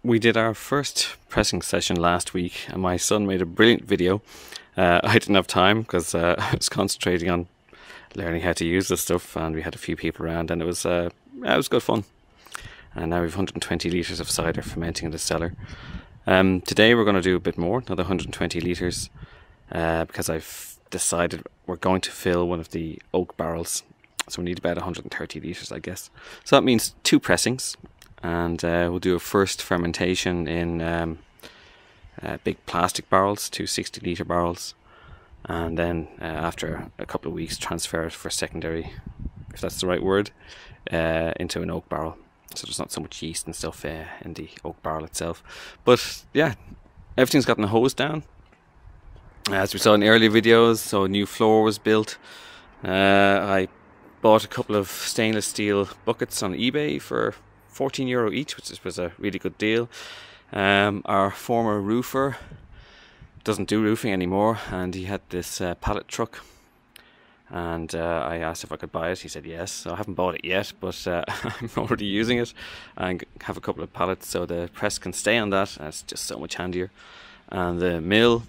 We did our first pressing session last week and my son made a brilliant video. I didn't have time because I was concentrating on learning how to use this stuff, and we had a few people around, and it was good fun. And now we've 120 litres of cider fermenting in the cellar. Today we're going to do a bit more, another 120 litres, because I've decided we're going to fill one of the oak barrels. So we need about 130 litres, I guess. So that means 2 pressings. And we'll do a first fermentation in big plastic barrels, 2 60-litre barrels, and then after a couple of weeks transfer it for secondary, if that's the right word, into an oak barrel. So there's not so much yeast and stuff in the oak barrel itself. But yeah, everything's gotten hosed down, as we saw in earlier videos. So a new floor was built. I bought a couple of stainless steel buckets on eBay for €14 each, which was a really good deal. Our former roofer doesn't do roofing anymore, and he had this pallet truck, and I asked if I could buy it. He said yes. So I haven't bought it yet, but I'm already using it and have a couple of pallets so the press can stay on that. It's just so much handier. And the mill,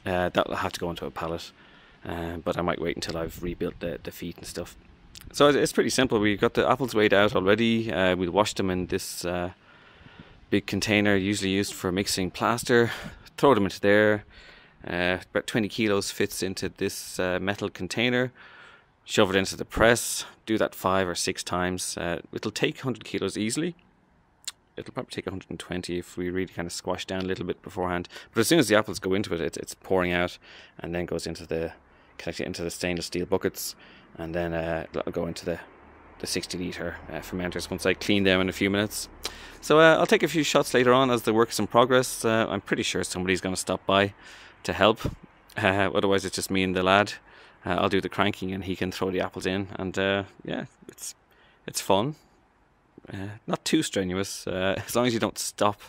that'll have to go into a pallet, but I might wait until I've rebuilt the feet and stuff. So it's pretty simple. We've got the apples weighed out already. We'll wash them in this big container usually used for mixing plaster. Throw them into there. About 20 kilos fits into this metal container. Shove it into the press. Do that 5 or 6 times. It'll take 100 kilos easily. It'll probably take 120 if we really kind of squash down a little bit beforehand. But as soon as the apples go into it, it's pouring out, and then goes into connected into the stainless steel buckets. And then that'll go into the 60-litre fermenters once I clean them in a few minutes. So I'll take a few shots later on as the work's in progress. I'm pretty sure somebody's going to stop by to help. Otherwise it's just me and the lad. I'll do the cranking and he can throw the apples in. And yeah, it's fun. Not too strenuous. As long as you don't stop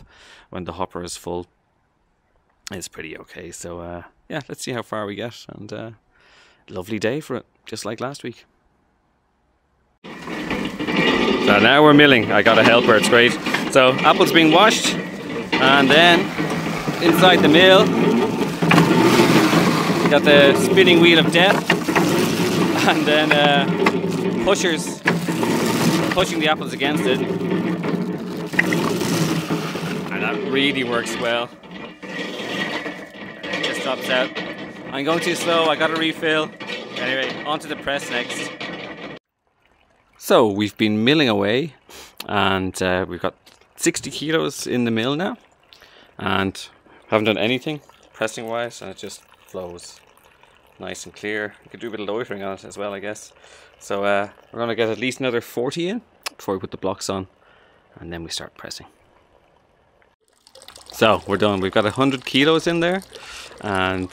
when the hopper is full, it's pretty okay. So yeah, let's see how far we get. And lovely day for it, just like last week. So now we're milling. I got a helper, it's great. So apples being washed, and then inside the mill you got the spinning wheel of death, and then pushers pushing the apples against it, and that really works well. It just drops out. I'm going too slow, I got a refill. Anyway, onto the press next. So we've been milling away, and we've got 60 kilos in the mill now, and haven't done anything pressing wise, and it just flows nice and clear. You could do a bit of loitering on it as well, I guess. So we're going to get at least another 40 in before we put the blocks on, and then we start pressing. So we're done. We've got 100 kilos in there, and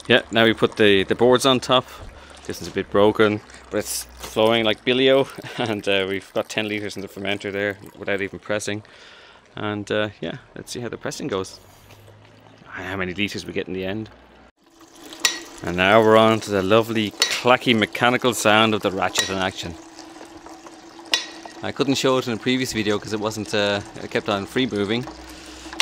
yeah, now we put the boards on top. This is a bit broken, but it's flowing like Billio, and we've got 10 litres in the fermenter there without even pressing. And yeah, let's see how the pressing goes, how many litres we get in the end. And now we're on to the lovely clacky mechanical sound of the ratchet in action. I couldn't show it in a previous video because it wasn't, it kept on free moving.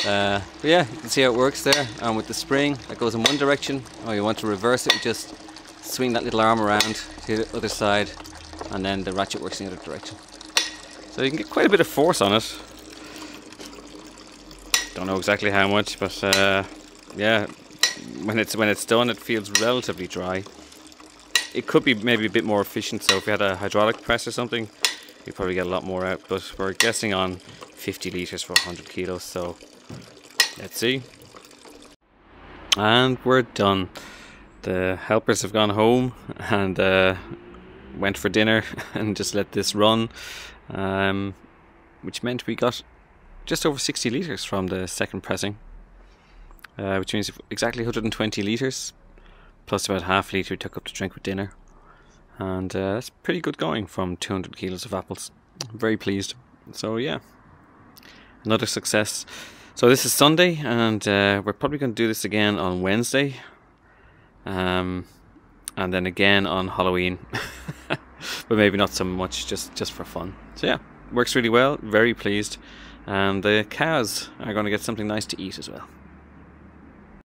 But yeah, you can see how it works there, and with the spring that goes in one direction, or you want to reverse it, you just swing that little arm around to the other side, and then the ratchet works in the other direction. So you can get quite a bit of force on it. Don't know exactly how much, but yeah, when it's done, it feels relatively dry. It could be maybe a bit more efficient, so if you had a hydraulic press or something, you'd probably get a lot more out, but we're guessing on 50 litres for 100 kilos, so let's see. And we're done. The helpers have gone home and went for dinner and just let this run, which meant we got just over 60 litres from the second pressing, which means exactly 120 litres plus about half a litre we took up to drink with dinner, and that's pretty good going from 200 kilos of apples. I'm very pleased. So yeah, another success. So this is Sunday, and we're probably going to do this again on Wednesday. And then again on Halloween, but maybe not so much, just for fun. So yeah, works really well, very pleased, And the cows are going to get something nice to eat as well.